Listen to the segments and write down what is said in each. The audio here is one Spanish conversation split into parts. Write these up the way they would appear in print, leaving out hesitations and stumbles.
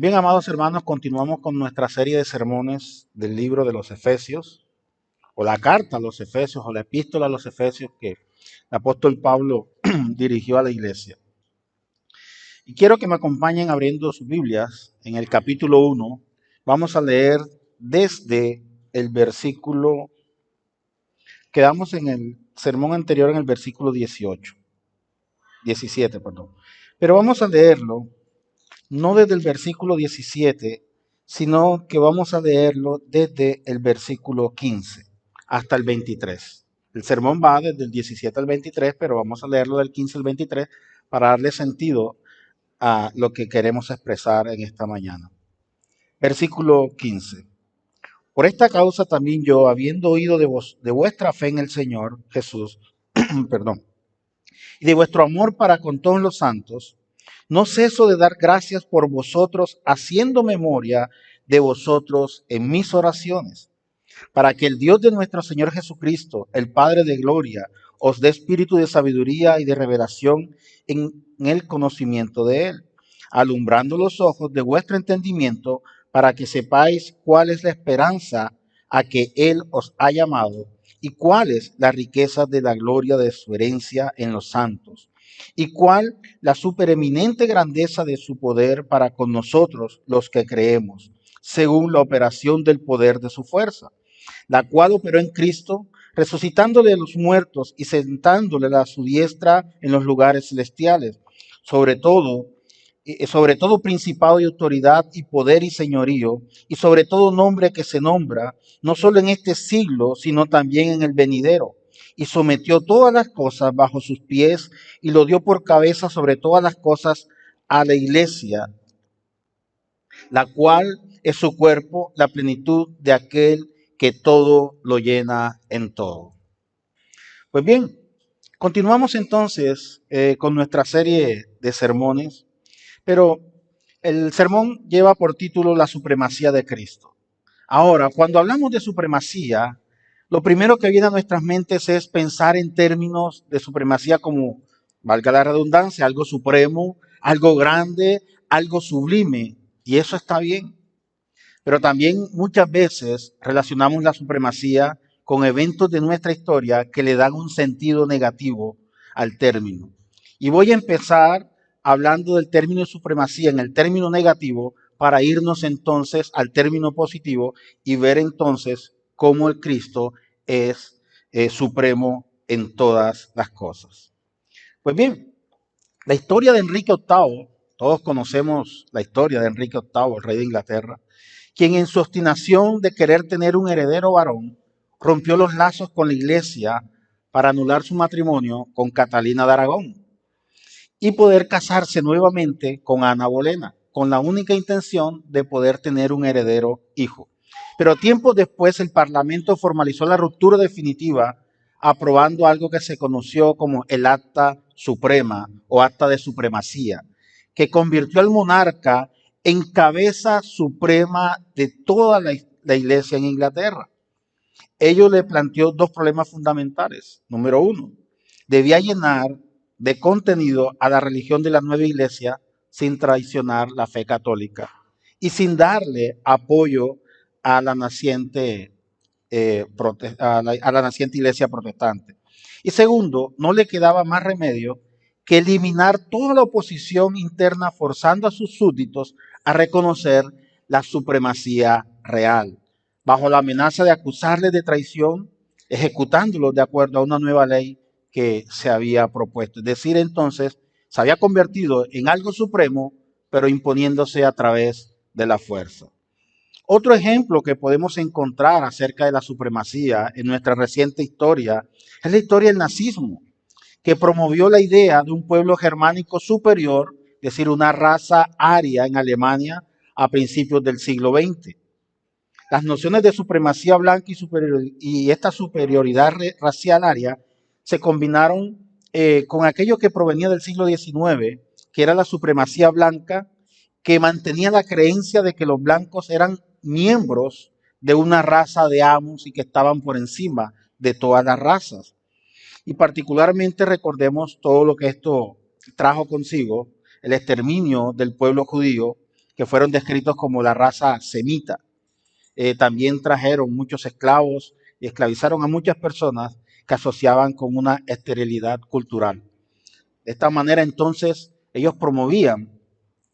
Bien, amados hermanos, continuamos con nuestra serie de sermones del libro de los Efesios, o la carta a los Efesios, o la epístola a los Efesios que el apóstol Pablo dirigió a la iglesia. Y quiero que me acompañen abriendo sus Biblias en el capítulo 1. Vamos a leer desde el versículo, quedamos en el sermón anterior en el versículo 17, perdón. Pero vamos a leerlo no desde el versículo 17, sino que vamos a leerlo desde el versículo 15 hasta el 23. El sermón va desde el 17 al 23, pero vamos a leerlo del 15 al 23 para darle sentido a lo que queremos expresar en esta mañana. Versículo 15. Por esta causa también yo, habiendo oído de vuestra fe en el Señor Jesús, perdón, y de vuestro amor para con todos los santos, no ceso de dar gracias por vosotros, haciendo memoria de vosotros en mis oraciones, para que el Dios de nuestro Señor Jesucristo, el Padre de gloria, os dé espíritu de sabiduría y de revelación en el conocimiento de Él, alumbrando los ojos de vuestro entendimiento, para que sepáis cuál es la esperanza a que Él os ha llamado y cuál es la riqueza de la gloria de su herencia en los santos, y cuál la supereminente grandeza de su poder para con nosotros los que creemos, según la operación del poder de su fuerza, la cual operó en Cristo, resucitándole de los muertos y sentándole a su diestra en los lugares celestiales, sobre todo, sobre todo principado y autoridad y poder y señorío, y sobre todo nombre que se nombra, no solo en este siglo, sino también en el venidero. Y sometió todas las cosas bajo sus pies y lo dio por cabeza sobre todas las cosas a la iglesia, la cual es su cuerpo, la plenitud de aquel que todo lo llena en todo. Pues bien, continuamos entonces con nuestra serie de sermones, pero el sermón lleva por título La supremacía de Cristo. Ahora, cuando hablamos de supremacía, lo primero que viene a nuestras mentes es pensar en términos de supremacía como, valga la redundancia, algo supremo, algo grande, algo sublime, y eso está bien. Pero también muchas veces relacionamos la supremacía con eventos de nuestra historia que le dan un sentido negativo al término. Y voy a empezar hablando del término de supremacía en el término negativo para irnos entonces al término positivo y ver entonces cómo el Cristo es supremo en todas las cosas. Pues bien, la historia de Enrique VIII, todos conocemos la historia de Enrique VIII, el rey de Inglaterra, quien en su obstinación de querer tener un heredero varón, rompió los lazos con la iglesia para anular su matrimonio con Catalina de Aragón y poder casarse nuevamente con Ana Bolena, con la única intención de poder tener un heredero hijo. Pero tiempo después el Parlamento formalizó la ruptura definitiva, aprobando algo que se conoció como el Acta Suprema o Acta de Supremacía, que convirtió al monarca en cabeza suprema de toda la iglesia en Inglaterra. Ello le planteó dos problemas fundamentales. Número uno, debía llenar de contenido a la religión de la nueva iglesia sin traicionar la fe católica y sin darle apoyo a la naciente, a la naciente iglesia protestante. Y segundo, no le quedaba más remedio que eliminar toda la oposición interna, forzando a sus súbditos a reconocer la supremacía real, bajo la amenaza de acusarles de traición, ejecutándolos de acuerdo a una nueva ley que se había propuesto. Es decir, entonces, se había convertido en algo supremo, pero imponiéndose a través de la fuerza. Otro ejemplo que podemos encontrar acerca de la supremacía en nuestra reciente historia es la historia del nazismo, que promovió la idea de un pueblo germánico superior, es decir, una raza aria en Alemania a principios del siglo XX. Las nociones de supremacía blanca y esta superioridad racial aria se combinaron con aquello que provenía del siglo XIX, que era la supremacía blanca, que mantenía la creencia de que los blancos eran miembros de una raza de amos y que estaban por encima de todas las razas. Y particularmente recordemos todo lo que esto trajo consigo, el exterminio del pueblo judío que fueron descritos como la raza semita. También trajeron muchos esclavos y esclavizaron a muchas personas que asociaban con una esterilidad cultural. De esta manera entonces ellos promovían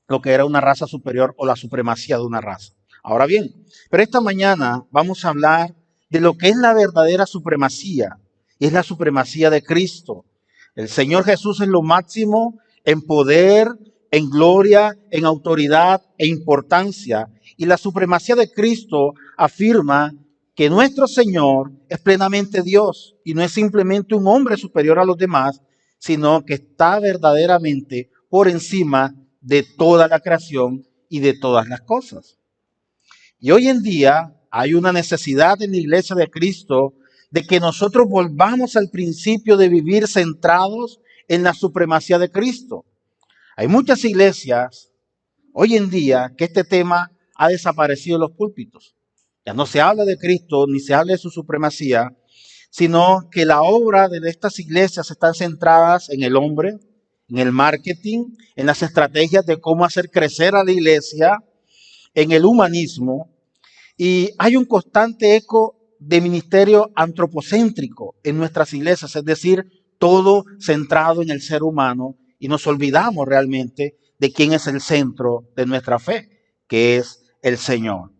lo que era una raza superior o la supremacía de una raza. Ahora bien, pero esta mañana vamos a hablar de lo que es la verdadera supremacía, y es la supremacía de Cristo. El Señor Jesús es lo máximo en poder, en gloria, en autoridad e importancia. Y la supremacía de Cristo afirma que nuestro Señor es plenamente Dios y no es simplemente un hombre superior a los demás, sino que está verdaderamente por encima de toda la creación y de todas las cosas. Y hoy en día hay una necesidad en la iglesia de Cristo de que nosotros volvamos al principio de vivir centrados en la supremacía de Cristo. Hay muchas iglesias hoy en día que este tema ha desaparecido en los púlpitos. Ya no se habla de Cristo ni se habla de su supremacía, sino que la obra de estas iglesias están centradas en el hombre, en el marketing, en las estrategias de cómo hacer crecer a la iglesia, en el humanismo, y hay un constante eco de ministerio antropocéntrico en nuestras iglesias, es decir, todo centrado en el ser humano, y nos olvidamos realmente de quién es el centro de nuestra fe, que es el Señor.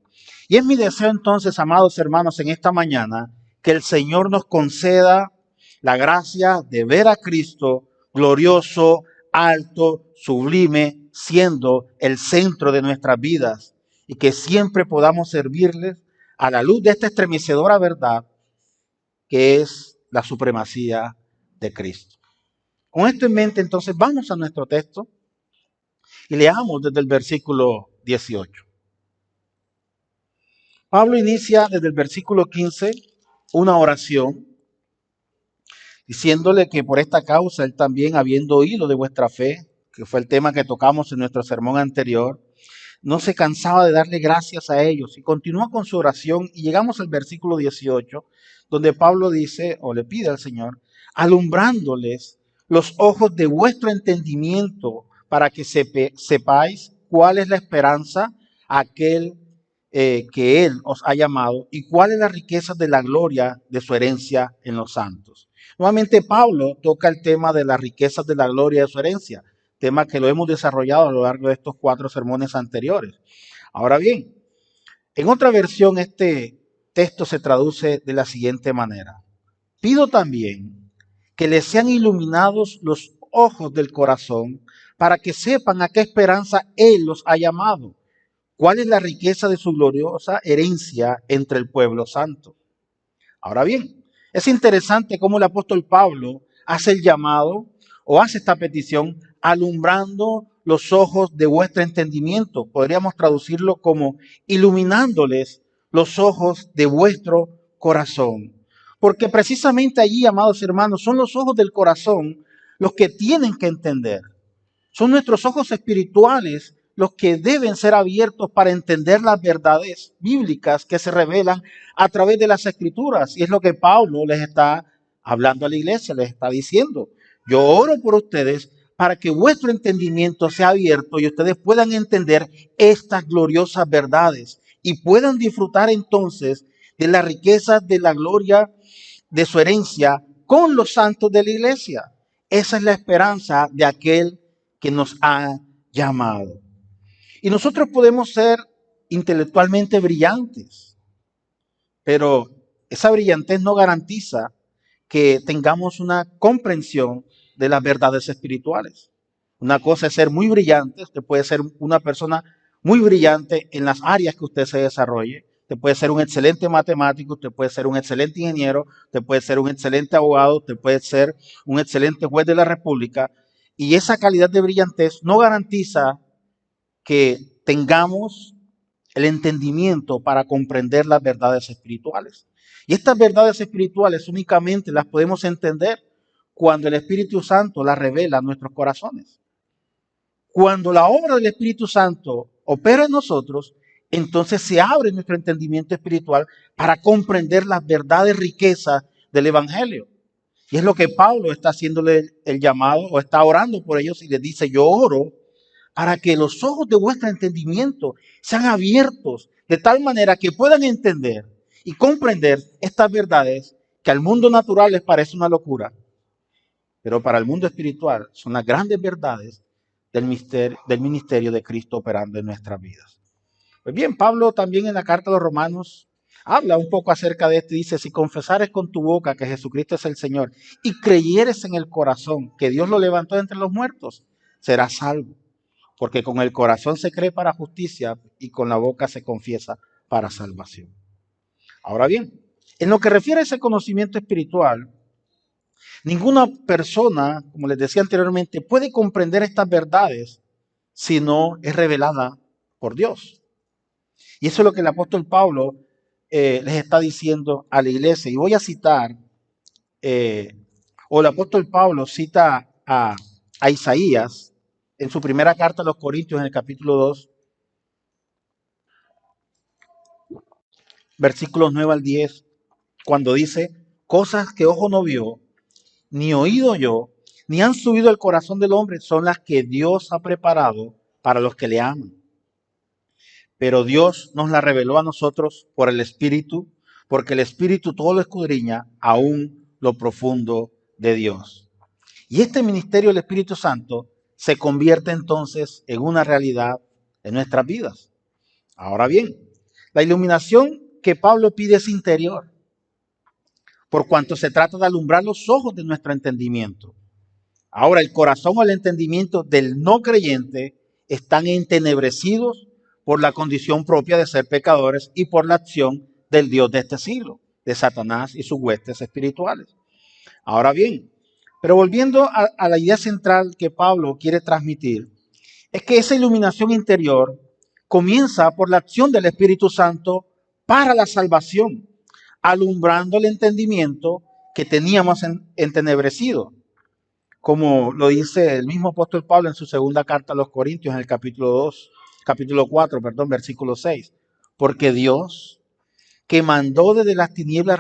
Y es mi deseo entonces, amados hermanos, en esta mañana, que el Señor nos conceda la gracia de ver a Cristo glorioso, alto, sublime, siendo el centro de nuestras vidas, y que siempre podamos servirles a la luz de esta estremecedora verdad que es la supremacía de Cristo. Con esto en mente, entonces, vamos a nuestro texto y leamos desde el versículo 18. Pablo inicia desde el versículo 15 una oración diciéndole que por esta causa él también, habiendo oído de vuestra fe, que fue el tema que tocamos en nuestro sermón anterior, no se cansaba de darle gracias a ellos y continúa con su oración y llegamos al versículo 18, donde Pablo dice o le pide al Señor, alumbrándoles los ojos de vuestro entendimiento para que sepáis cuál es la esperanza a aquel que Él os ha llamado y cuál es la riqueza de la gloria de su herencia en los santos. Nuevamente Pablo toca el tema de las riquezas de la gloria de su herencia, tema que lo hemos desarrollado a lo largo de estos 4 sermones anteriores. Ahora bien, en otra versión este texto se traduce de la siguiente manera. Pido también que les sean iluminados los ojos del corazón para que sepan a qué esperanza Él los ha llamado. ¿Cuál es la riqueza de su gloriosa herencia entre el pueblo santo? Ahora bien, es interesante cómo el apóstol Pablo hace el llamado o hace esta petición alumbrando los ojos de vuestro entendimiento. Podríamos traducirlo como iluminándoles los ojos de vuestro corazón. Porque precisamente allí, amados hermanos, son los ojos del corazón los que tienen que entender. Son nuestros ojos espirituales los que deben ser abiertos para entender las verdades bíblicas que se revelan a través de las escrituras. Y es lo que Pablo les está hablando a la iglesia, les está diciendo. Yo oro por ustedes para que vuestro entendimiento sea abierto y ustedes puedan entender estas gloriosas verdades y puedan disfrutar entonces de las riquezas de la gloria de su herencia con los santos de la iglesia. Esa es la esperanza de aquel que nos ha llamado. Y nosotros podemos ser intelectualmente brillantes, pero esa brillantez no garantiza que tengamos una comprensión de las verdades espirituales. Una cosa es ser muy brillante, usted puede ser una persona muy brillante en las áreas que usted se desarrolle, usted puede ser un excelente matemático, usted puede ser un excelente ingeniero, usted puede ser un excelente abogado, usted puede ser un excelente juez de la República, y esa calidad de brillantez no garantiza que tengamos el entendimiento para comprender las verdades espirituales. Y estas verdades espirituales únicamente las podemos entender cuando el Espíritu Santo las revela a nuestros corazones. Cuando la obra del Espíritu Santo opera en nosotros, entonces se abre nuestro entendimiento espiritual para comprender las verdades riquezas del Evangelio. Y es lo que Pablo está haciéndole el llamado o está orando por ellos y les dice, yo oro para que los ojos de vuestro entendimiento sean abiertos de tal manera que puedan entender y comprender estas verdades que al mundo natural les parece una locura, pero para el mundo espiritual son las grandes verdades del ministerio de Cristo operando en nuestras vidas. Pues bien, Pablo también en la carta a los Romanos habla un poco acerca de esto y dice, si confesares con tu boca que Jesucristo es el Señor y creyeres en el corazón que Dios lo levantó de entre los muertos, serás salvo. Porque con el corazón se cree para justicia y con la boca se confiesa para salvación. Ahora bien, en lo que refiere a ese conocimiento espiritual, ninguna persona, como les decía anteriormente, puede comprender estas verdades si no es revelada por Dios. Y eso es lo que el apóstol Pablo les está diciendo a la iglesia. Y voy a citar, o el apóstol Pablo cita a Isaías en su primera carta a los Corintios en el capítulo 2, versículos 9 al 10, cuando dice, cosas que ojo no vio, ni oído yo, ni han subido al corazón del hombre, son las que Dios ha preparado para los que le aman. Pero Dios nos la reveló a nosotros por el Espíritu, porque el Espíritu todo lo escudriña, aún lo profundo de Dios. Y este ministerio del Espíritu Santo se convierte entonces en una realidad en nuestras vidas. Ahora bien, la iluminación que Pablo pide es interior, por cuanto se trata de alumbrar los ojos de nuestro entendimiento. Ahora, el corazón o el entendimiento del no creyente están entenebrecidos por la condición propia de ser pecadores y por la acción del Dios de este siglo, de Satanás y sus huestes espirituales. Ahora bien, pero volviendo a la idea central que Pablo quiere transmitir, es que esa iluminación interior comienza por la acción del Espíritu Santo para la salvación, alumbrando el entendimiento que teníamos entenebrecido, como lo dice el mismo apóstol Pablo en su segunda carta a los Corintios en el capítulo 4, versículo 6. Porque Dios que mandó desde las tinieblas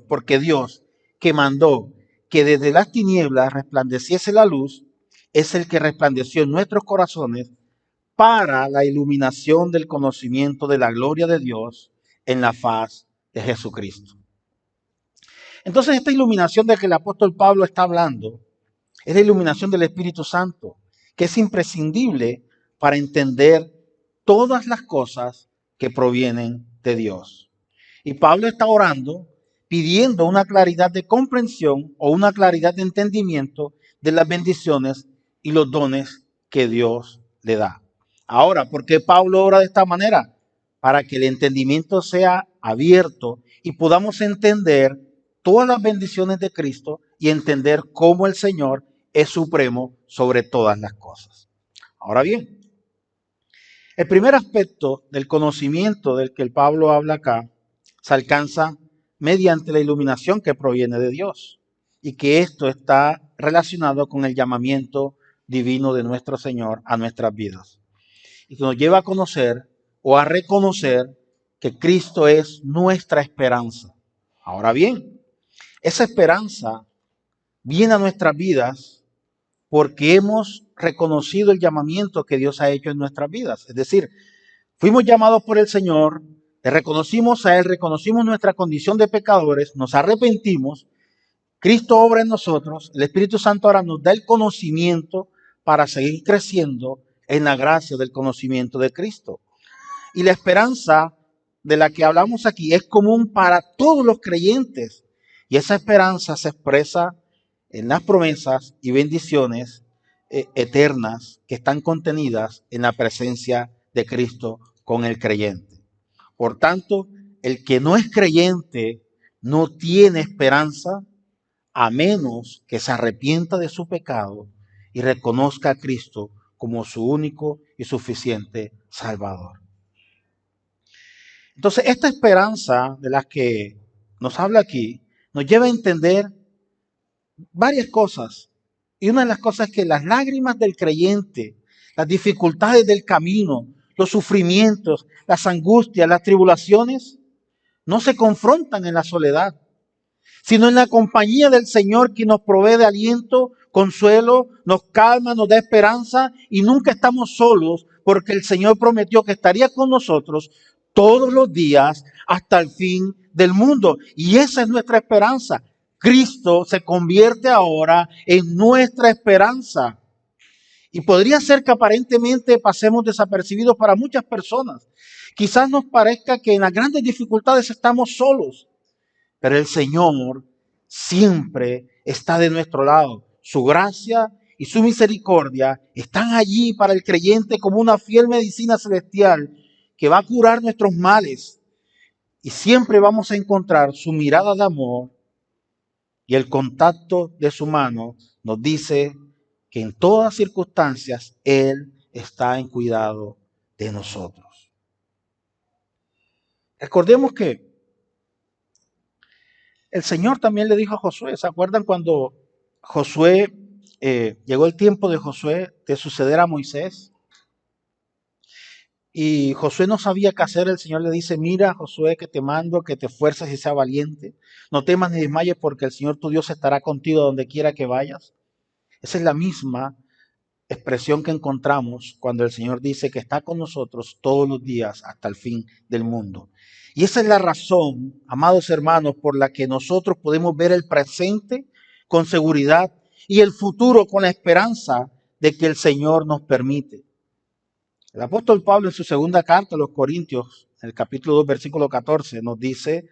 porque Dios que mandó que desde las tinieblas resplandeciese la luz, es el que resplandeció en nuestros corazones para la iluminación del conocimiento de la gloria de Dios en la faz de Jesucristo. Entonces, esta iluminación de que el apóstol Pablo está hablando es la iluminación del Espíritu Santo, que es imprescindible para entender todas las cosas que provienen de Dios. Y Pablo está orando, pidiendo una claridad de comprensión o una claridad de entendimiento de las bendiciones y los dones que Dios le da. Ahora, ¿por qué Pablo ora de esta manera? Para que el entendimiento sea abierto y podamos entender todas las bendiciones de Cristo y entender cómo el Señor es supremo sobre todas las cosas. Ahora bien, el primer aspecto del conocimiento del que el Pablo habla acá se alcanza mediante la iluminación que proviene de Dios y que esto está relacionado con el llamamiento divino de nuestro Señor a nuestras vidas y que nos lleva a conocer o a reconocer que Cristo es nuestra esperanza. Ahora bien, esa esperanza viene a nuestras vidas porque hemos reconocido el llamamiento que Dios ha hecho en nuestras vidas. Es decir, fuimos llamados por el Señor, le reconocimos a Él, reconocimos nuestra condición de pecadores, nos arrepentimos, Cristo obra en nosotros, el Espíritu Santo ahora nos da el conocimiento para seguir creciendo en la gracia del conocimiento de Cristo. Y la esperanza de la que hablamos aquí es común para todos los creyentes. Y esa esperanza se expresa en las promesas y bendiciones eternas que están contenidas en la presencia de Cristo con el creyente. Por tanto, el que no es creyente no tiene esperanza a menos que se arrepienta de su pecado y reconozca a Cristo como su único y suficiente Salvador. Entonces, esta esperanza de la que nos habla aquí nos lleva a entender varias cosas. Y una de las cosas es que las lágrimas del creyente, las dificultades del camino, los sufrimientos, las angustias, las tribulaciones, no se confrontan en la soledad, sino en la compañía del Señor, que nos provee de aliento, consuelo, nos calma, nos da esperanza y nunca estamos solos, porque el Señor prometió que estaría con nosotros todos los días hasta el fin del mundo. Y esa es nuestra esperanza. Cristo se convierte ahora en nuestra esperanza. Y podría ser que aparentemente pasemos desapercibidos para muchas personas. Quizás nos parezca que en las grandes dificultades estamos solos, pero el Señor siempre está de nuestro lado. Su gracia y su misericordia están allí para el creyente como una fiel medicina celestial que va a curar nuestros males. Y siempre vamos a encontrar su mirada de amor, y el contacto de su mano nos dice que en todas circunstancias Él está en cuidado de nosotros. Recordemos que el Señor también le dijo a Josué, ¿se acuerdan cuando Josué, llegó el tiempo de Josué de suceder a Moisés? Y Josué no sabía qué hacer. El Señor le dice: mira, Josué, que te mando que te esfuerces y seas valiente. No temas ni desmayes, porque el Señor tu Dios estará contigo donde quiera que vayas. Esa es la misma expresión que encontramos cuando el Señor dice que está con nosotros todos los días hasta el fin del mundo. Y esa es la razón, amados hermanos, por la que nosotros podemos ver el presente con seguridad y el futuro con la esperanza de que el Señor nos permite. El apóstol Pablo, en su segunda carta a los Corintios, en el capítulo 2, versículo 14, nos dice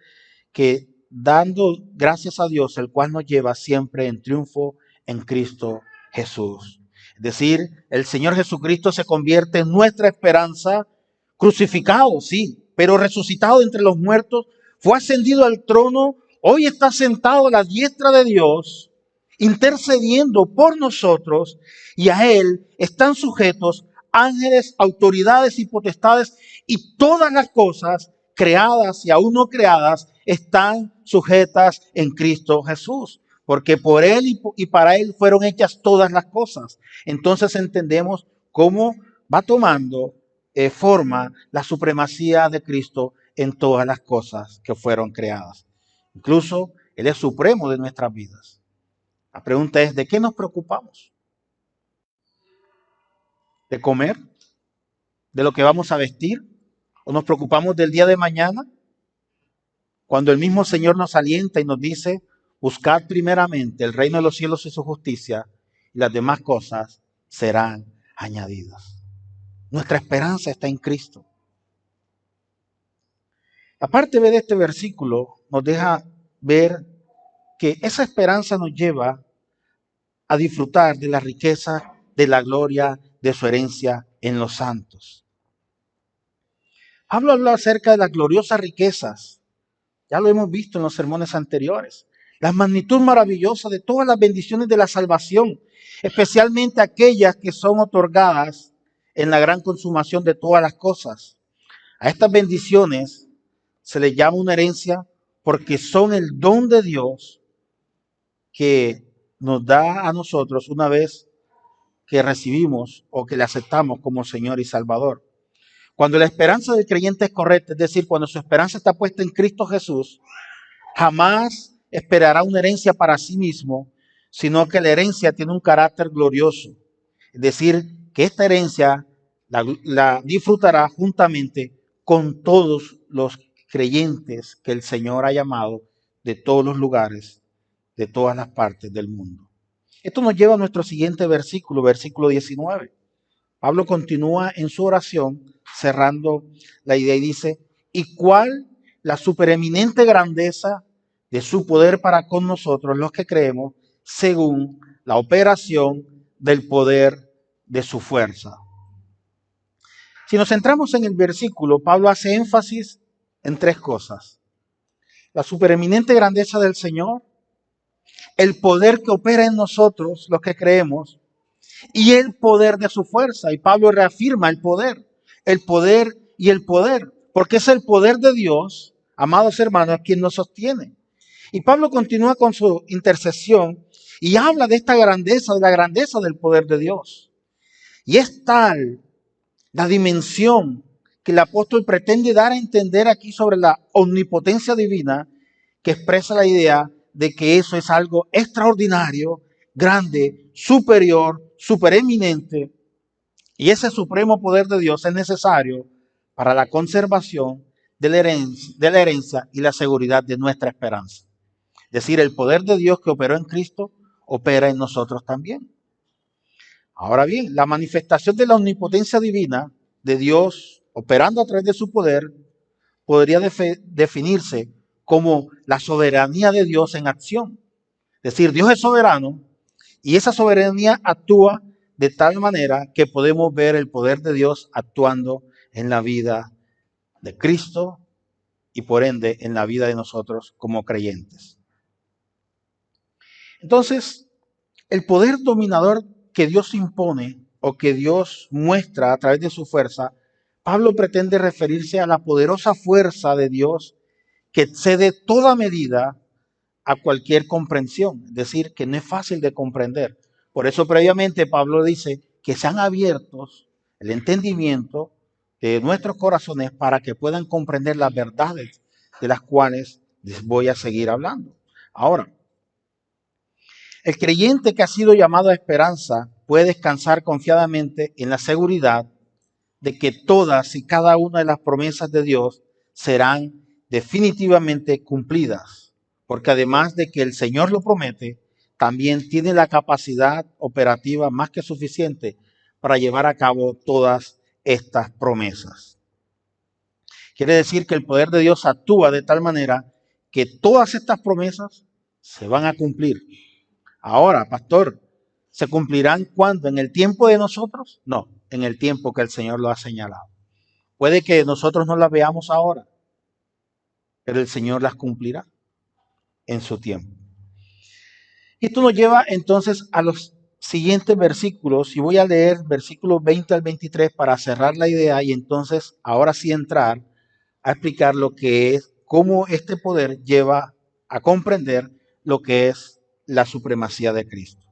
que dando gracias a Dios, el cual nos lleva siempre en triunfo en Cristo Jesús. Es decir, el Señor Jesucristo se convierte en nuestra esperanza, crucificado, sí, pero resucitado entre los muertos, fue ascendido al trono, hoy está sentado a la diestra de Dios, intercediendo por nosotros, y a Él están sujetos ángeles, autoridades y potestades, y todas las cosas creadas y aún no creadas están sujetas en Cristo Jesús, porque por Él y para Él fueron hechas todas las cosas. Entonces entendemos cómo va tomando forma la supremacía de Cristo en todas las cosas que fueron creadas. Incluso Él es supremo de nuestras vidas. La pregunta es: ¿de qué nos preocupamos? ¿De comer? ¿De lo que vamos a vestir? ¿O nos preocupamos del día de mañana? Cuando el mismo Señor nos alienta y nos dice: buscad primeramente el reino de los cielos y su justicia, y las demás cosas serán añadidas. Nuestra esperanza está en Cristo. La parte B de este versículo nos deja ver que esa esperanza nos lleva a disfrutar de la riqueza, de la gloria, de su herencia en los santos. Pablo habla acerca de las gloriosas riquezas. Ya lo hemos visto en los sermones anteriores. La magnitud maravillosa de todas las bendiciones de la salvación, especialmente aquellas que son otorgadas en la gran consumación de todas las cosas. A estas bendiciones se les llama una herencia porque son el don de Dios que nos da a nosotros una vez que recibimos o que le aceptamos como Señor y Salvador. Cuando la esperanza del creyente es correcta, es decir, cuando su esperanza está puesta en Cristo Jesús, jamás esperará una herencia para sí mismo, sino que la herencia tiene un carácter glorioso. Es decir, que esta herencia la disfrutará juntamente con todos los creyentes que el Señor ha llamado de todos los lugares, de todas las partes del mundo. Esto nos lleva a nuestro siguiente versículo, versículo 19. Pablo continúa en su oración cerrando la idea y dice: ¿y cuál la supereminente grandeza de su poder para con nosotros los que creemos, según la operación del poder de su fuerza? Si nos centramos en el versículo, Pablo hace énfasis en tres cosas: la supereminente grandeza del Señor, el poder que opera en nosotros los que creemos, y el poder de su fuerza. Y Pablo reafirma el poder y el poder, porque es el poder de Dios, amados hermanos, quien nos sostiene. Y Pablo continúa con su intercesión y habla de esta grandeza, de la grandeza del poder de Dios. Y es tal la dimensión que el apóstol pretende dar a entender aquí sobre la omnipotencia divina, que expresa la idea de que eso es algo extraordinario, grande, superior, supereminente, y ese supremo poder de Dios es necesario para la conservación de la herencia y la seguridad de nuestra esperanza. Es decir, el poder de Dios que operó en Cristo opera en nosotros también. Ahora bien, la manifestación de la omnipotencia divina de Dios operando a través de su poder podría definirse como la soberanía de Dios en acción. Es decir, Dios es soberano y esa soberanía actúa de tal manera que podemos ver el poder de Dios actuando en la vida de Cristo y por ende en la vida de nosotros como creyentes. Entonces, el poder dominador que Dios impone o que Dios muestra a través de su fuerza, Pablo pretende referirse a la poderosa fuerza de Dios que excede toda medida a cualquier comprensión, es decir, que no es fácil de comprender. Por eso previamente Pablo dice que sean abiertos el entendimiento de nuestros corazones para que puedan comprender las verdades de las cuales les voy a seguir hablando. Ahora, el creyente que ha sido llamado a esperanza puede descansar confiadamente en la seguridad de que todas y cada una de las promesas de Dios serán definitivamente cumplidas, porque además de que el Señor lo promete, también tiene la capacidad operativa más que suficiente para llevar a cabo todas estas promesas. Quiere decir que el poder de Dios actúa de tal manera que todas estas promesas se van a cumplir. Ahora, pastor, ¿se cumplirán cuándo? ¿En el tiempo de nosotros? No, en el tiempo que el Señor lo ha señalado. Puede que nosotros no las veamos ahora, pero el Señor las cumplirá en su tiempo. Y esto nos lleva entonces a los siguientes versículos, y voy a leer versículos 20 al 23 para cerrar la idea y entonces ahora sí entrar a explicar lo que es, cómo este poder lleva a comprender lo que es la supremacía de Cristo.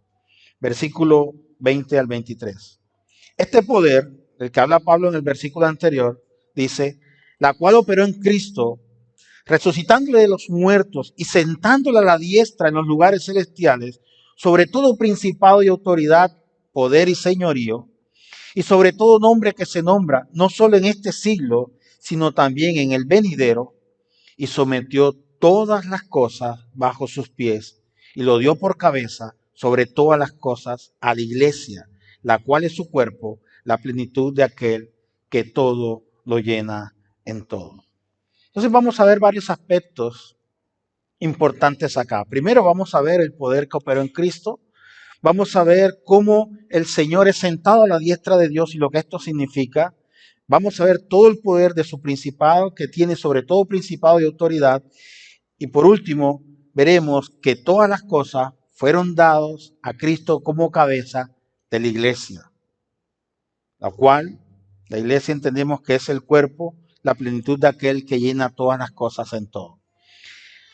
Versículo 20 al 23. Este poder, del que habla Pablo en el versículo anterior, dice, la cual operó en Cristo, resucitándole de los muertos y sentándole a la diestra en los lugares celestiales, sobre todo principado y autoridad, poder y señorío, y sobre todo nombre que se nombra, no solo en este siglo, sino también en el venidero, y sometió todas las cosas bajo sus pies, y lo dio por cabeza sobre todas las cosas a la iglesia, la cual es su cuerpo, la plenitud de aquel que todo lo llena en todo. Entonces vamos a ver varios aspectos importantes acá. Primero vamos a ver el poder que operó en Cristo. Vamos a ver cómo el Señor es sentado a la diestra de Dios y lo que esto significa. Vamos a ver todo el poder de su principado que tiene sobre todo principado y autoridad. Y por último, veremos que todas las cosas fueron dadas a Cristo como cabeza de la iglesia, la cual la iglesia entendemos que es el cuerpo, la plenitud de aquel que llena todas las cosas en todo.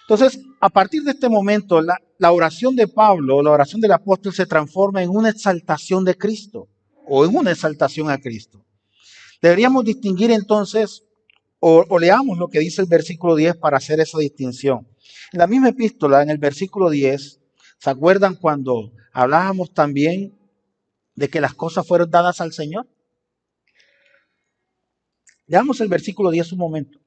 Entonces, a partir de este momento, la oración de Pablo, la oración del apóstol se transforma en una exaltación de Cristo o en una exaltación a Cristo. Deberíamos distinguir entonces, o leamos lo que dice el versículo 10 para hacer esa distinción. En la misma epístola, en el versículo 10, ¿se acuerdan cuando hablábamos también de que las cosas fueron dadas al Señor? Leamos el versículo 10 un momento.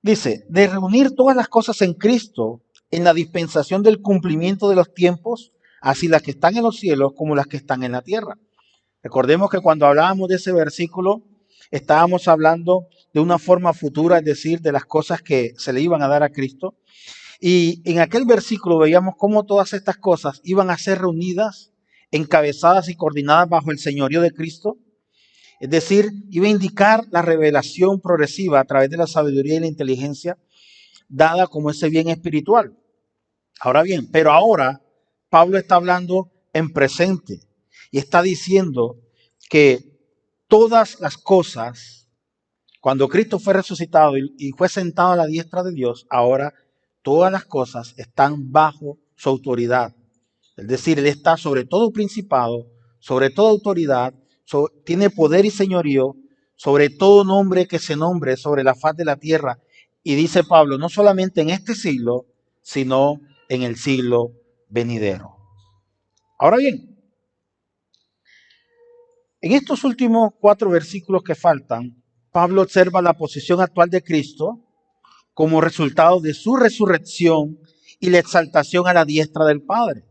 Dice, de reunir todas las cosas en Cristo, en la dispensación del cumplimiento de los tiempos, así las que están en los cielos como las que están en la tierra. Recordemos que cuando hablábamos de ese versículo, estábamos hablando de una forma futura, es decir, de las cosas que se le iban a dar a Cristo. Y en aquel versículo veíamos cómo todas estas cosas iban a ser reunidas, encabezadas y coordinadas bajo el señorío de Cristo. Es decir, iba a indicar la revelación progresiva a través de la sabiduría y la inteligencia dada como ese bien espiritual. Ahora bien, pero ahora Pablo está hablando en presente y está diciendo que todas las cosas, cuando Cristo fue resucitado y fue sentado a la diestra de Dios, ahora todas las cosas están bajo su autoridad. Es decir, Él está sobre todo principado, sobre toda autoridad, tiene poder y señorío sobre todo nombre que se nombre sobre la faz de la tierra, Y dice Pablo, no solamente en este siglo, sino en el siglo venidero. Ahora bien, en estos últimos 4 versículos que faltan, Pablo observa la posición actual de Cristo como resultado de su resurrección y la exaltación a la diestra del Padre.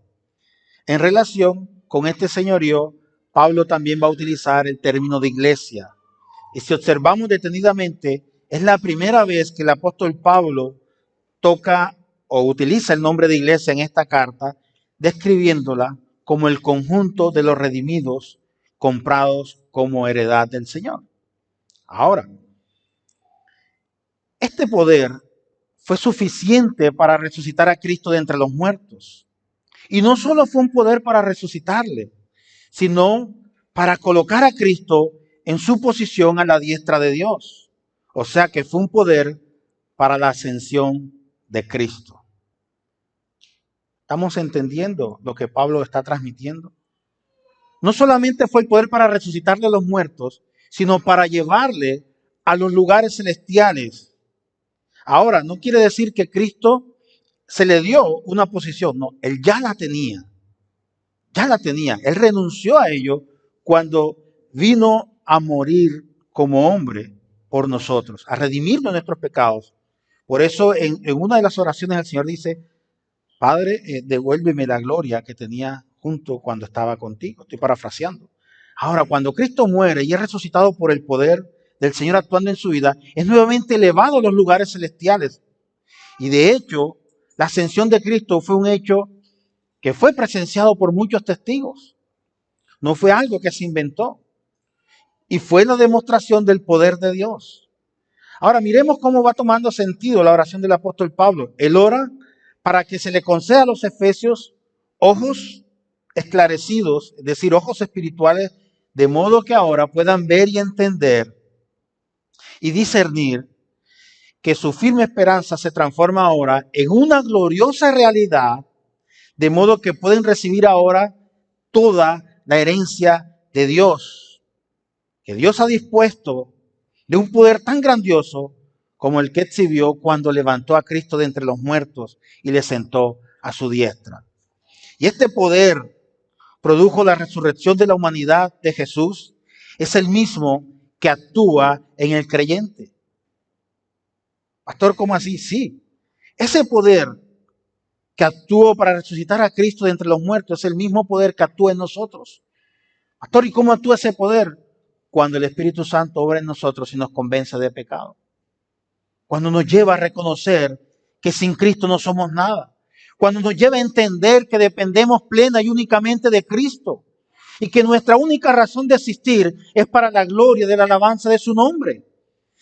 En relación con este señorío, Pablo también va a utilizar el término de iglesia. Y si observamos detenidamente, es la primera vez que el apóstol Pablo toca o utiliza el nombre de iglesia en esta carta, describiéndola como el conjunto de los redimidos comprados como heredad del Señor. Ahora, este poder fue suficiente para resucitar a Cristo de entre los muertos. Y no solo fue un poder para resucitarle, sino para colocar a Cristo en su posición a la diestra de Dios. O sea que fue un poder para la ascensión de Cristo. ¿Estamos entendiendo lo que Pablo está transmitiendo? No solamente fue el poder para resucitarle a los muertos, sino para llevarle a los lugares celestiales. Ahora, no quiere decir que Cristo se le dio una posición, no, él ya la tenía. Ya la tenía. Él renunció a ello cuando vino a morir como hombre por nosotros, a redimirnos de nuestros pecados. Por eso en una de las oraciones el Señor dice, Padre, devuélveme la gloria que tenía junto cuando estaba contigo. Estoy parafraseando. Ahora, cuando Cristo muere y es resucitado por el poder del Señor actuando en su vida, es nuevamente elevado a los lugares celestiales. Y de hecho, la ascensión de Cristo fue un hecho que fue presenciado por muchos testigos. No fue algo que se inventó. Y fue la demostración del poder de Dios. Ahora miremos cómo va tomando sentido la oración del apóstol Pablo. Él ora para que se le conceda a los efesios ojos esclarecidos, es decir, ojos espirituales, de modo que ahora puedan ver y entender y discernir que su firme esperanza se transforma ahora en una gloriosa realidad, de modo que pueden recibir ahora toda la herencia de Dios, que Dios ha dispuesto de un poder tan grandioso como el que exhibió cuando levantó a Cristo de entre los muertos y le sentó a su diestra. Y este poder produjo la resurrección de la humanidad de Jesús, es el mismo que actúa en el creyente. Pastor, ¿cómo así? Sí. Ese poder que actuó para resucitar a Cristo de entre los muertos es el mismo poder que actúa en nosotros. Pastor, ¿y cómo actúa ese poder? Cuando el Espíritu Santo obra en nosotros y nos convence de pecado. Cuando nos lleva a reconocer que sin Cristo no somos nada. Cuando nos lleva a entender que dependemos plena y únicamente de Cristo. Y que nuestra única razón de existir es para la gloria de la alabanza de su nombre.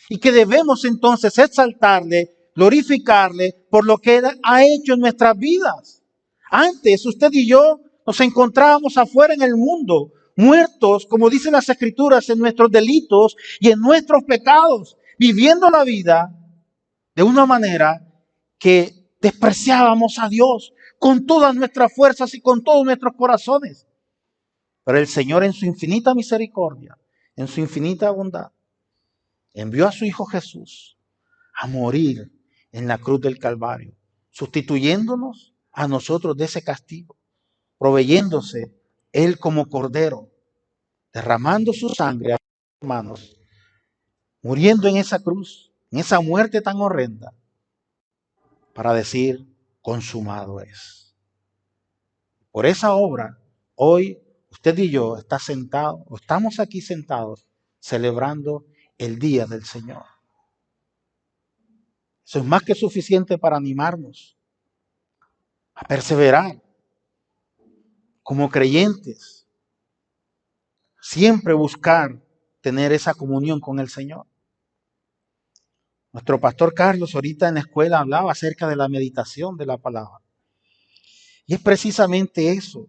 Y que debemos entonces exaltarle, glorificarle por lo que Él ha hecho en nuestras vidas. Antes usted y yo nos encontrábamos afuera en el mundo, muertos, como dicen las Escrituras, en nuestros delitos y en nuestros pecados, viviendo la vida de una manera que despreciábamos a Dios con todas nuestras fuerzas y con todos nuestros corazones. Pero el Señor en su infinita misericordia, en su infinita bondad, envió a su Hijo Jesús a morir en la cruz del Calvario, sustituyéndonos a nosotros de ese castigo, proveyéndose Él como Cordero, derramando su sangre a sus hermanos, muriendo en esa cruz, en esa muerte tan horrenda, para decir, consumado es. Por esa obra, hoy usted y yo estamos aquí sentados celebrando el día del Señor. Eso es más que suficiente para animarnos a perseverar como creyentes, siempre buscar tener esa comunión con el Señor. Nuestro pastor Carlos ahorita en la escuela hablaba acerca de la meditación de la palabra. Y es precisamente eso.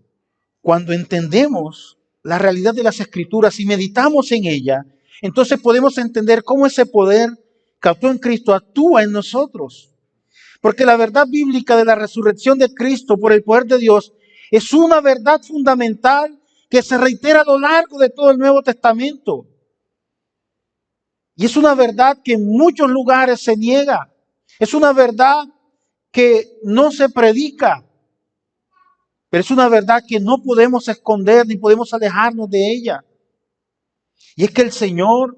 Cuando entendemos la realidad de las Escrituras y meditamos en ella, entonces podemos entender cómo ese poder que actuó en Cristo actúa en nosotros. Porque la verdad bíblica de la resurrección de Cristo por el poder de Dios es una verdad fundamental que se reitera a lo largo de todo el Nuevo Testamento. Y es una verdad que en muchos lugares se niega. Es una verdad que no se predica, pero es una verdad que no podemos esconder ni podemos alejarnos de ella. Y es que el Señor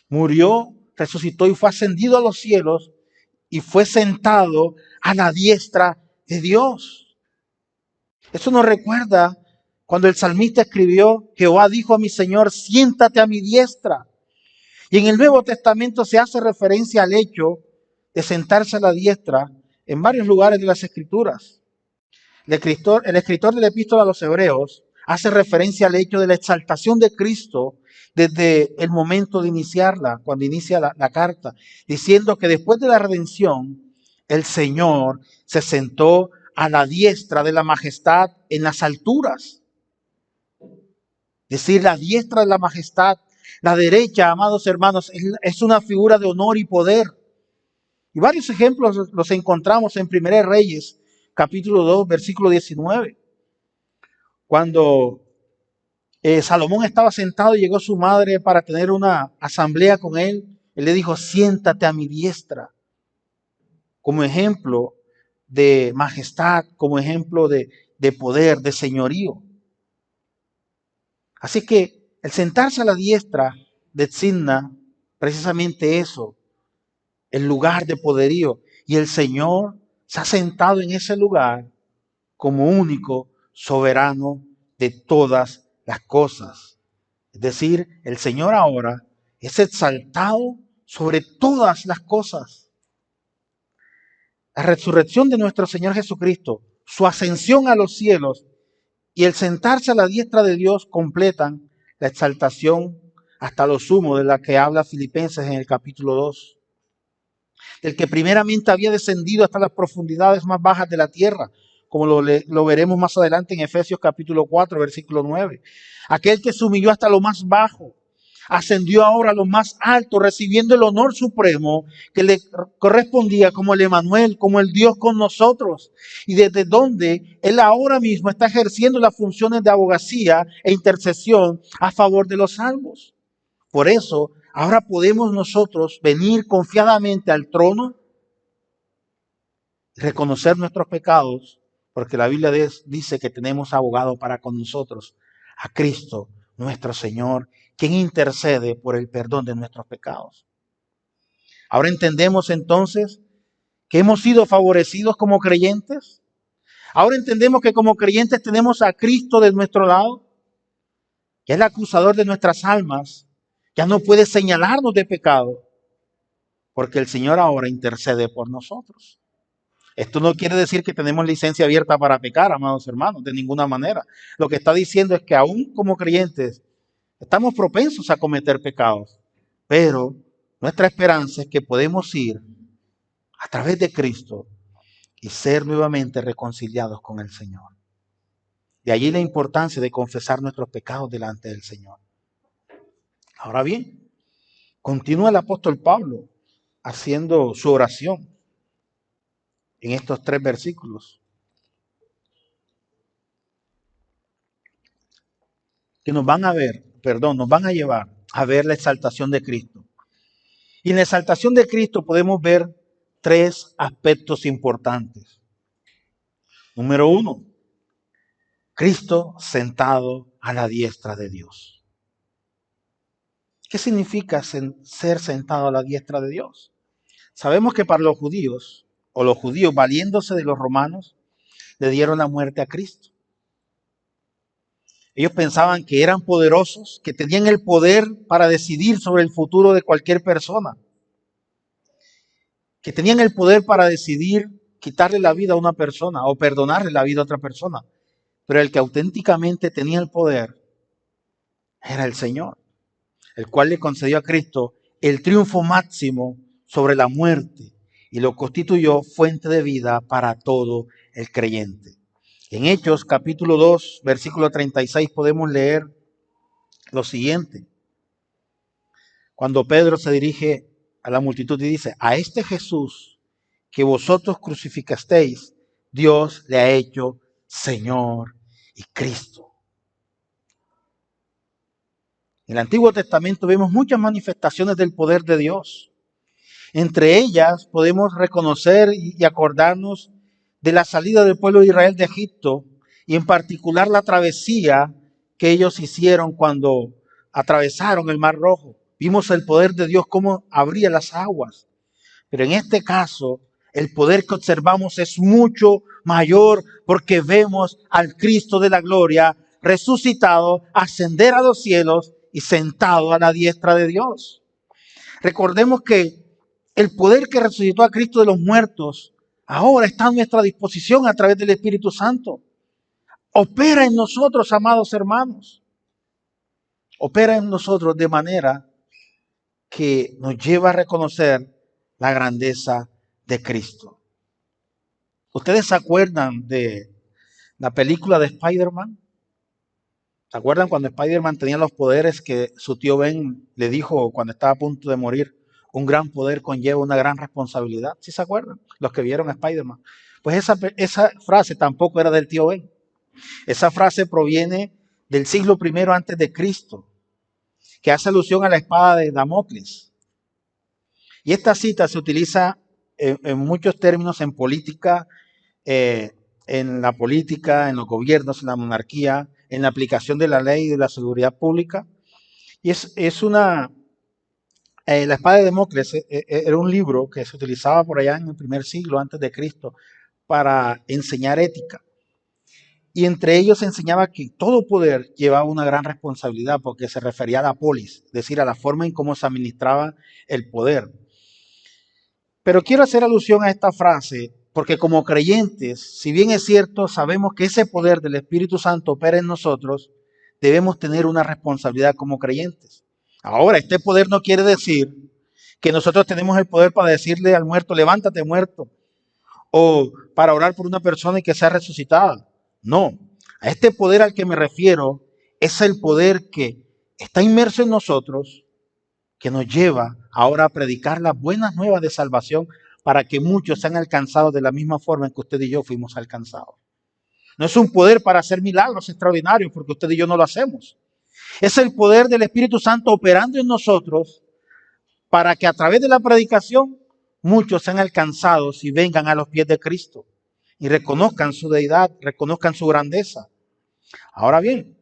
murió, resucitó y fue ascendido a los cielos y fue sentado a la diestra de Dios. Eso nos recuerda cuando el salmista escribió: Jehová dijo a mi Señor, siéntate a mi diestra. Y en el Nuevo Testamento se hace referencia al hecho de sentarse a la diestra en varios lugares de las Escrituras. El escritor de la Epístola a los Hebreos hace referencia al hecho de la exaltación de Cristo desde el momento de iniciarla, cuando inicia la carta, diciendo que después de la redención, el Señor se sentó a la diestra de la majestad en las alturas. Es decir, la diestra de la majestad, la derecha, amados hermanos, es una figura de honor y poder. Y varios ejemplos los encontramos en 1 Reyes, capítulo 2, versículo 19. Cuando Salomón estaba sentado y llegó su madre para tener una asamblea con él, él le dijo: siéntate a mi diestra, como ejemplo de majestad, como ejemplo de poder, de señorío. Así que el sentarse a la diestra designa precisamente eso, el lugar de poderío. Y el Señor se ha sentado en ese lugar como único soberano de todas las cosas. Es decir, el Señor ahora es exaltado sobre todas las cosas. La resurrección de nuestro Señor Jesucristo, su ascensión a los cielos y el sentarse a la diestra de Dios completan la exaltación hasta lo sumo de la que habla Filipenses en el capítulo 2. Del que primeramente había descendido hasta las profundidades más bajas de la tierra, como lo veremos más adelante en Efesios capítulo 4, versículo 9. Aquel que se humilló hasta lo más bajo, ascendió ahora a lo más alto, recibiendo el honor supremo que le correspondía como el Emmanuel, como el Dios con nosotros, y desde donde Él ahora mismo está ejerciendo las funciones de abogacía e intercesión a favor de los salvos. Por eso, ahora podemos nosotros venir confiadamente al trono y reconocer nuestros pecados, porque la Biblia dice que tenemos abogado para con nosotros, a Cristo nuestro Señor, quien intercede por el perdón de nuestros pecados. Ahora entendemos entonces que hemos sido favorecidos como creyentes. Ahora entendemos que como creyentes tenemos a Cristo de nuestro lado, que es el acusador de nuestras almas. Ya no puede señalarnos de pecado, porque el Señor ahora intercede por nosotros. Esto no quiere decir que tenemos licencia abierta para pecar, amados hermanos, de ninguna manera. Lo que está diciendo es que aún como creyentes estamos propensos a cometer pecados, pero nuestra esperanza es que podemos ir a través de Cristo y ser nuevamente reconciliados con el Señor. De allí la importancia de confesar nuestros pecados delante del Señor. Ahora bien, continúa el apóstol Pablo haciendo su oración en estos 3 versículos, que nos van a llevar a ver la exaltación de Cristo. Y en la exaltación de Cristo podemos ver 3 aspectos importantes. Número 1, Cristo sentado a la diestra de Dios. ¿Qué significa ser sentado a la diestra de Dios? Sabemos que para los judíos, o los judíos valiéndose de los romanos, le dieron la muerte a Cristo. Ellos pensaban que eran poderosos, que tenían el poder para decidir sobre el futuro de cualquier persona, que tenían el poder para decidir quitarle la vida a una persona o perdonarle la vida a otra persona. Pero el que auténticamente tenía el poder era el Señor, el cual le concedió a Cristo el triunfo máximo sobre la muerte y lo constituyó fuente de vida para todo el creyente. En Hechos capítulo 2, versículo 36 podemos leer lo siguiente. Cuando Pedro se dirige a la multitud y dice: a este Jesús que vosotros crucificasteis, Dios le ha hecho Señor y Cristo. En el Antiguo Testamento vemos muchas manifestaciones del poder de Dios. Entre ellas podemos reconocer y acordarnos de la salida del pueblo de Israel de Egipto y en particular la travesía que ellos hicieron cuando atravesaron el Mar Rojo. Vimos el poder de Dios cómo abría las aguas. Pero en este caso, el poder que observamos es mucho mayor porque vemos al Cristo de la gloria resucitado, ascender a los cielos y sentado a la diestra de Dios. Recordemos que el poder que resucitó a Cristo de los muertos ahora está a nuestra disposición a través del Espíritu Santo. Opera en nosotros, amados hermanos. Opera en nosotros de manera que nos lleva a reconocer la grandeza de Cristo. ¿Ustedes se acuerdan de la película de Spider-Man? ¿Se acuerdan cuando Spider-Man tenía los poderes que su tío Ben le dijo cuando estaba a punto de morir? Un gran poder conlleva una gran responsabilidad. ¿Sí se acuerdan? Los que vieron a Spider-Man. Pues esa frase tampoco era del tío Ben. Esa frase proviene del siglo I antes de Cristo, que hace alusión a la espada de Damocles. Y esta cita se utiliza en muchos términos en política, en la política, en los gobiernos, en la monarquía, en la aplicación de la ley y de la seguridad pública. Y es una... la espada de Damocles era un libro que se utilizaba por allá en el primer siglo antes de Cristo para enseñar ética. Y entre ellos enseñaba que todo poder llevaba una gran responsabilidad porque se refería a la polis, es decir, a la forma en cómo se administraba el poder. Pero quiero hacer alusión a esta frase porque como creyentes, si bien es cierto, sabemos que ese poder del Espíritu Santo opera en nosotros, debemos tener una responsabilidad como creyentes. Ahora, este poder no quiere decir que nosotros tenemos el poder para decirle al muerto, levántate muerto, o para orar por una persona y que sea resucitada. No, a este poder al que me refiero es el poder que está inmerso en nosotros, que nos lleva ahora a predicar las buenas nuevas de salvación para que muchos sean alcanzados de la misma forma en que usted y yo fuimos alcanzados. No es un poder para hacer milagros extraordinarios, porque usted y yo no lo hacemos. Es el poder del Espíritu Santo operando en nosotros para que a través de la predicación muchos sean alcanzados y vengan a los pies de Cristo y reconozcan su deidad, reconozcan su grandeza. Ahora bien,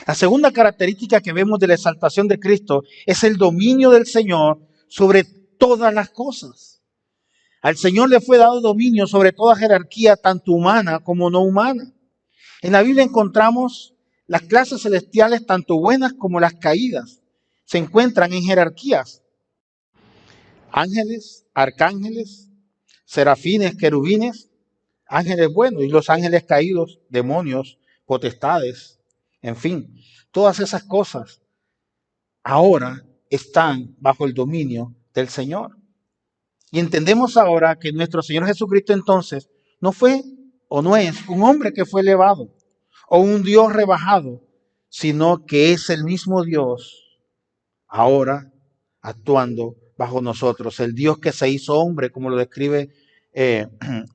la segunda característica que vemos de la exaltación de Cristo es el dominio del Señor sobre todas las cosas. Al Señor le fue dado dominio sobre toda jerarquía, tanto humana como no humana. En la Biblia encontramos las clases celestiales, tanto buenas como las caídas. Se encuentran en jerarquías. Ángeles, arcángeles, serafines, querubines, ángeles buenos y los ángeles caídos, demonios, potestades, en fin, todas esas cosas ahora están bajo el dominio del Señor. Y entendemos ahora que nuestro Señor Jesucristo entonces no fue o no es un hombre que fue elevado o un Dios rebajado, sino que es el mismo Dios ahora actuando bajo nosotros. El Dios que se hizo hombre, como lo describe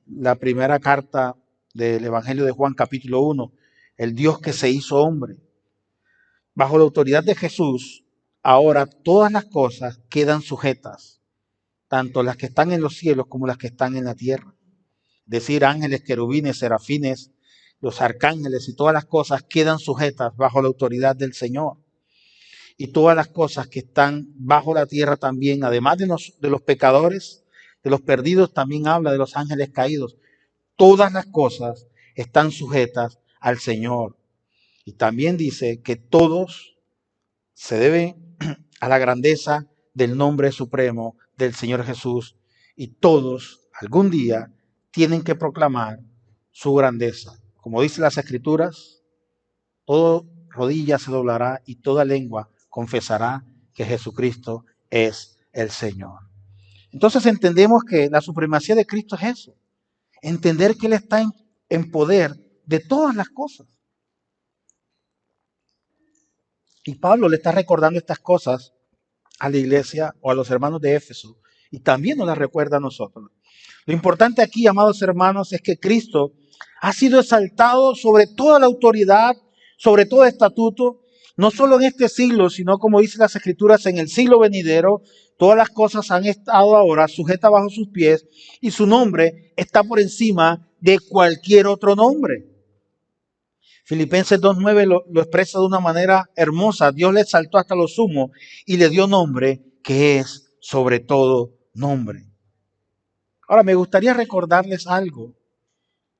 la primera carta del Evangelio de Juan capítulo 1. El Dios que se hizo hombre. Bajo la autoridad de Jesús, ahora todas las cosas quedan sujetas, tanto las que están en los cielos como las que están en la tierra. Es decir, ángeles, querubines, serafines, los arcángeles y todas las cosas quedan sujetas bajo la autoridad del Señor. Y todas las cosas que están bajo la tierra también, además de los pecadores, de los perdidos, también habla de los ángeles caídos. Todas las cosas están sujetas al Señor. Y también dice que todos se deben a la grandeza del nombre supremo del Señor Jesús. Y todos, algún día, tienen que proclamar su grandeza. Como dice las Escrituras, toda rodilla se doblará y toda lengua confesará que Jesucristo es el Señor. Entonces entendemos que la supremacía de Cristo es eso. Entender que Él está en poder de todas las cosas. Y Pablo le está recordando estas cosas a la iglesia o a los hermanos de Éfeso. Y también nos las recuerda a nosotros. Lo importante aquí, amados hermanos, es que Cristo ha sido exaltado sobre toda la autoridad, sobre todo estatuto, no solo en este siglo, sino como dicen las Escrituras, en el siglo venidero, todas las cosas han estado ahora sujetas bajo sus pies y su nombre está por encima de cualquier otro nombre. Filipenses 2.9 lo expresa de una manera hermosa. Dios le exaltó hasta lo sumo y le dio nombre que es sobre todo nombre. Ahora, me gustaría recordarles algo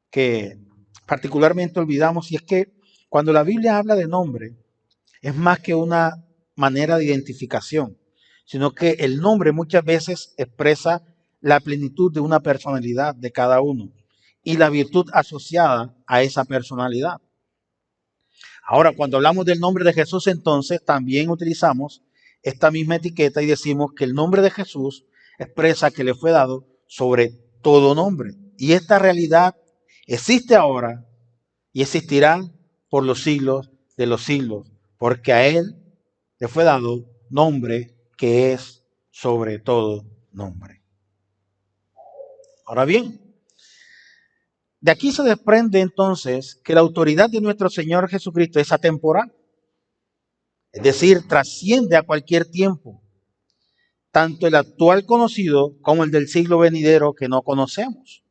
que particularmente olvidamos, y es que cuando la Biblia habla de nombre, es más que una manera de identificación, sino que el nombre muchas veces expresa la plenitud de una personalidad de cada uno y la virtud asociada a esa personalidad. Ahora, cuando hablamos del nombre de Jesús, entonces también utilizamos esta misma etiqueta y decimos que el nombre de Jesús expresa que le fue dado sobre todo nombre. Y esta realidad existe ahora y existirá por los siglos de los siglos, porque a Él le fue dado nombre que es sobre todo nombre. Ahora bien, de aquí se desprende entonces que la autoridad de nuestro Señor Jesucristo es atemporal, es decir, trasciende a cualquier tiempo, tanto el actual conocido como el del siglo venidero que no conocemos.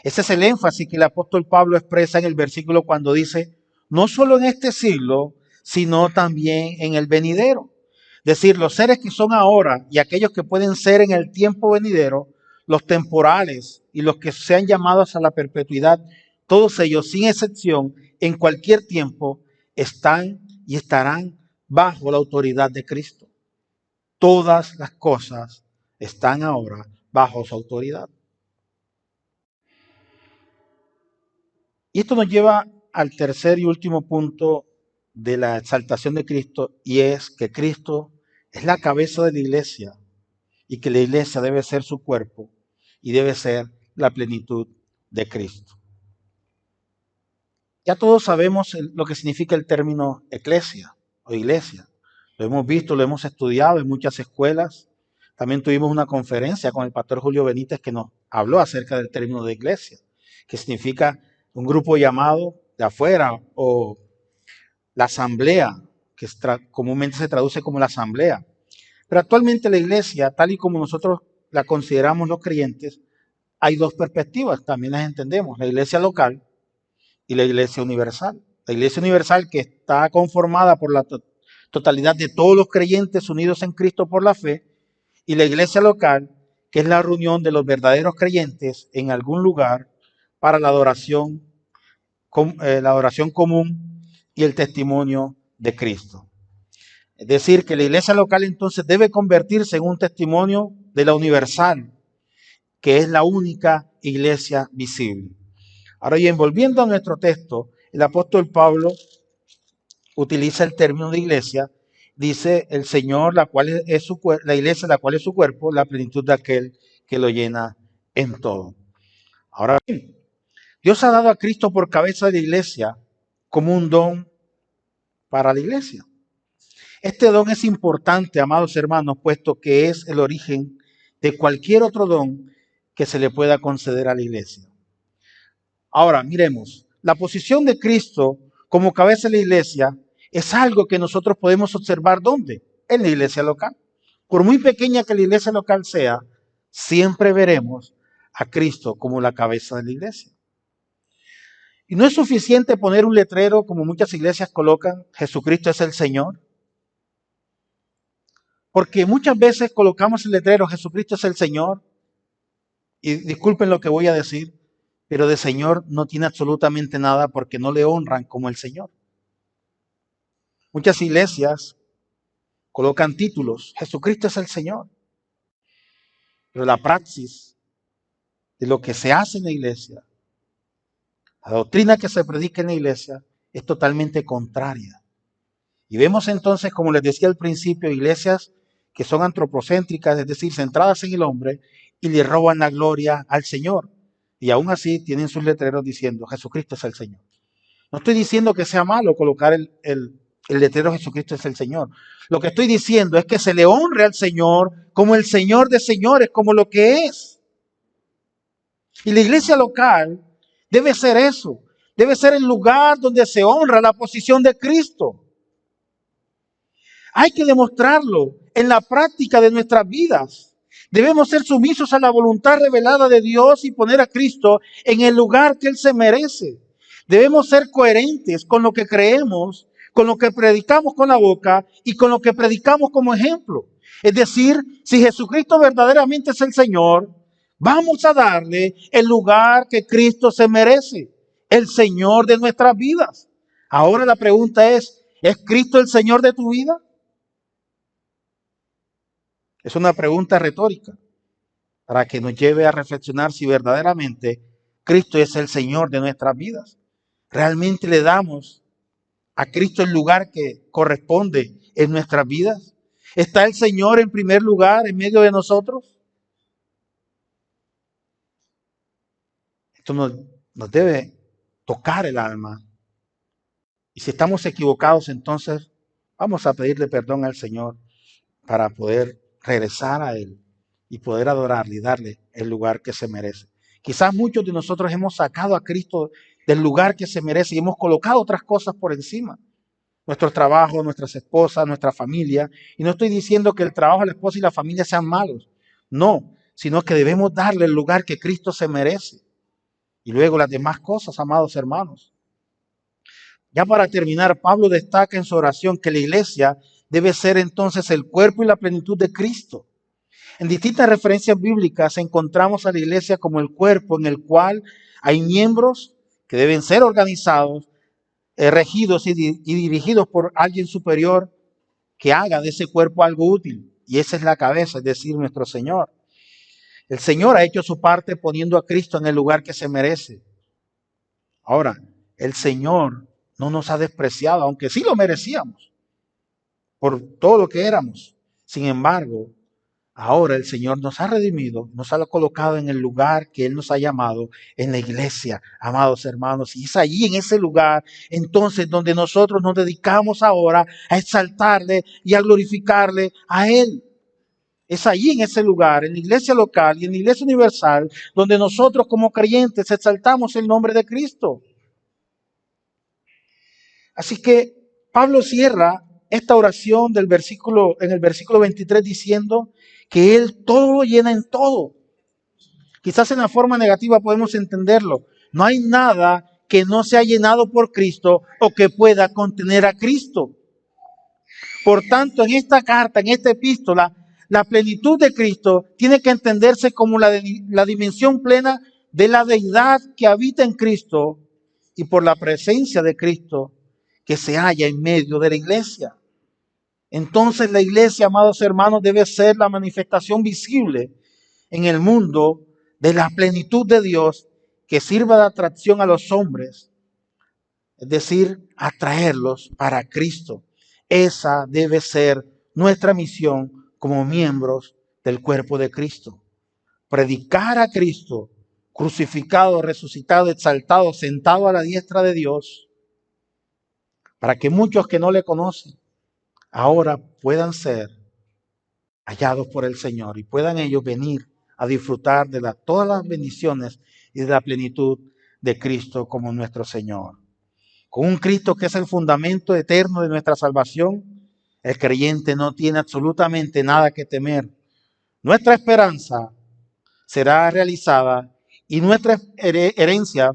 Ese es el énfasis que el apóstol Pablo expresa en el versículo cuando dice, no solo en este siglo, sino también en el venidero. Es decir, los seres que son ahora y aquellos que pueden ser en el tiempo venidero, los temporales y los que sean llamados a la perpetuidad, todos ellos, sin excepción, en cualquier tiempo, están y estarán bajo la autoridad de Cristo. Todas las cosas están ahora bajo su autoridad. Y esto nos lleva al tercer y último punto de la exaltación de Cristo, y es que Cristo es la cabeza de la iglesia y que la iglesia debe ser su cuerpo y debe ser la plenitud de Cristo. Ya todos sabemos lo que significa el término eclesia o iglesia. Lo hemos visto, lo hemos estudiado en muchas escuelas. También tuvimos una conferencia con el pastor Julio Benítez que nos habló acerca del término de iglesia, que significa un grupo llamado de afuera o la asamblea, que comúnmente se traduce como la asamblea. Pero actualmente la iglesia, tal y como nosotros la consideramos los creyentes, hay dos perspectivas, también las entendemos, la iglesia local y la iglesia universal. La iglesia universal que está conformada por la totalidad de todos los creyentes unidos en Cristo por la fe, y la iglesia local, que es la reunión de los verdaderos creyentes en algún lugar para la adoración común y el testimonio de Cristo. Es decir, que la iglesia local entonces debe convertirse en un testimonio de la universal, que es la única iglesia visible. Ahora bien, volviendo a nuestro texto, el apóstol Pablo utiliza el término de iglesia, dice el Señor, la iglesia, la cual es su cuerpo, la plenitud de aquel que lo llena en todo. Ahora bien, Dios ha dado a Cristo por cabeza de la iglesia como un don para la iglesia. Este don es importante, amados hermanos, puesto que es el origen de cualquier otro don que se le pueda conceder a la iglesia. Ahora, miremos, la posición de Cristo como cabeza de la iglesia es algo que nosotros podemos observar ¿dónde? En la iglesia local. Por muy pequeña que la iglesia local sea, siempre veremos a Cristo como la cabeza de la iglesia. Y no es suficiente poner un letrero como muchas iglesias colocan, Jesucristo es el Señor. Porque muchas veces colocamos el letrero, Jesucristo es el Señor, y disculpen lo que voy a decir, pero de Señor no tiene absolutamente nada porque no le honran como el Señor. Muchas iglesias colocan títulos, Jesucristo es el Señor, pero la praxis de lo que se hace en la iglesia, la doctrina que se predica en la iglesia, es totalmente contraria. Y vemos entonces, como les decía al principio, iglesias que son antropocéntricas, es decir, centradas en el hombre, y le roban la gloria al Señor. Y aún así tienen sus letreros diciendo, Jesucristo es el Señor. No estoy diciendo que sea malo colocar el letrero Jesucristo es el Señor. Lo que estoy diciendo es que se le honre al Señor como el Señor de señores, como lo que es. Y la iglesia local debe ser eso. Debe ser el lugar donde se honra la posición de Cristo. Hay que demostrarlo en la práctica de nuestras vidas. Debemos ser sumisos a la voluntad revelada de Dios y poner a Cristo en el lugar que Él se merece. Debemos ser coherentes con lo que creemos, con lo que predicamos con la boca y con lo que predicamos como ejemplo. Es decir, si Jesucristo verdaderamente es el Señor, vamos a darle el lugar que Cristo se merece, el Señor de nuestras vidas. Ahora la pregunta ¿es Cristo el Señor de tu vida? Es una pregunta retórica para que nos lleve a reflexionar si verdaderamente Cristo es el Señor de nuestras vidas. ¿Realmente le damos a Cristo el lugar que corresponde en nuestras vidas? ¿Está el Señor en primer lugar en medio de nosotros? Esto nos debe tocar el alma. Y si estamos equivocados, entonces vamos a pedirle perdón al Señor para poder regresar a Él y poder adorarle y darle el lugar que se merece. Quizás muchos de nosotros hemos sacado a Cristo del lugar que se merece y hemos colocado otras cosas por encima. Nuestros trabajos, nuestras esposas, nuestra familia. Y no estoy diciendo que el trabajo, la esposa y la familia sean malos. No, sino que debemos darle el lugar que Cristo se merece. Y luego las demás cosas, amados hermanos. Ya para terminar, Pablo destaca en su oración que la iglesia debe ser entonces el cuerpo y la plenitud de Cristo. En distintas referencias bíblicas encontramos a la iglesia como el cuerpo en el cual hay miembros que deben ser organizados, regidos y dirigidos por alguien superior que haga de ese cuerpo algo útil. Y esa es la cabeza, es decir, nuestro Señor. El Señor ha hecho su parte poniendo a Cristo en el lugar que se merece. Ahora, el Señor no nos ha despreciado, aunque sí lo merecíamos, por todo lo que éramos. Sin embargo, ahora el Señor nos ha redimido, nos ha colocado en el lugar que Él nos ha llamado, en la iglesia, amados hermanos. Y es allí, en ese lugar, entonces, donde nosotros nos dedicamos ahora a exaltarle y a glorificarle a Él. Es allí, en ese lugar, en la iglesia local y en la iglesia universal, donde nosotros como creyentes exaltamos el nombre de Cristo. Así que Pablo cierra esta oración en el versículo 23 diciendo que Él todo lo llena en todo. Quizás en la forma negativa podemos entenderlo. No hay nada que no sea llenado por Cristo o que pueda contener a Cristo. Por tanto, en esta carta, en esta epístola, la plenitud de Cristo tiene que entenderse como la dimensión plena de la deidad que habita en Cristo y por la presencia de Cristo que se halla en medio de la iglesia. Entonces la iglesia, amados hermanos, debe ser la manifestación visible en el mundo de la plenitud de Dios que sirva de atracción a los hombres, es decir, atraerlos para Cristo. Esa debe ser nuestra misión como miembros del cuerpo de Cristo. Predicar a Cristo crucificado, resucitado, exaltado, sentado a la diestra de Dios, para que muchos que no le conocen ahora puedan ser hallados por el Señor y puedan ellos venir a disfrutar de todas las bendiciones y de la plenitud de Cristo como nuestro Señor. Con un Cristo que es el fundamento eterno de nuestra salvación, el creyente no tiene absolutamente nada que temer. Nuestra esperanza será realizada y nuestra herencia,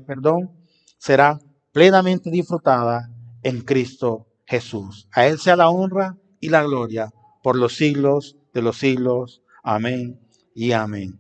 será plenamente disfrutada en Cristo Jesús. A Él sea la honra y la gloria por los siglos de los siglos. Amén y amén.